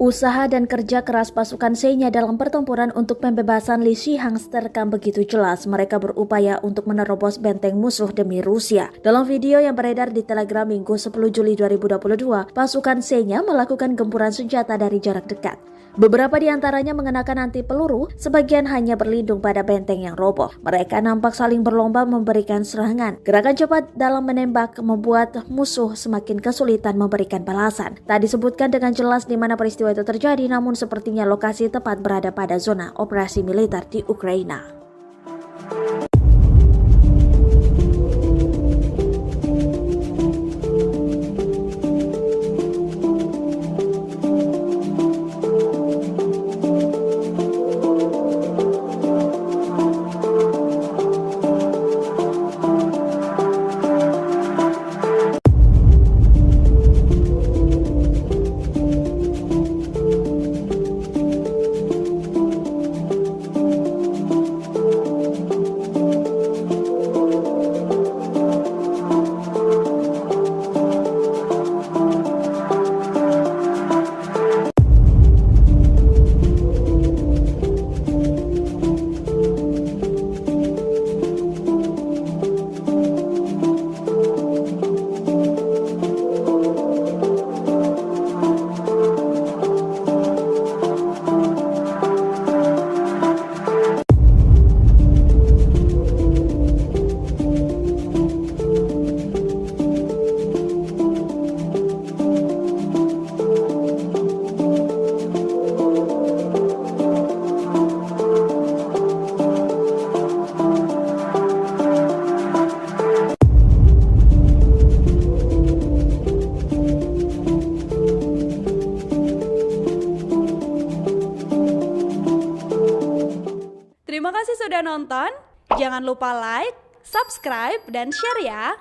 Usaha dan kerja keras pasukan Xenia dalam pertempuran untuk pembebasan Li Shihang terekam begitu jelas. Mereka berupaya untuk menerobos benteng musuh demi Rusia. Dalam video yang beredar di Telegram Minggu 10 Juli 2022, pasukan Xenia melakukan gempuran senjata dari jarak dekat. Beberapa di antaranya mengenakan anti peluru, sebagian hanya berlindung pada benteng yang roboh. Mereka nampak saling berlomba memberikan serangan. Gerakan cepat dalam menembak membuat musuh semakin kesulitan memberikan balasan. Tak disebutkan dengan jelas di mana peristiwa itu terjadi, namun sepertinya lokasi tepat berada pada zona operasi militer di Ukraina. Terima kasih sudah nonton. Jangan lupa like, subscribe, dan share ya.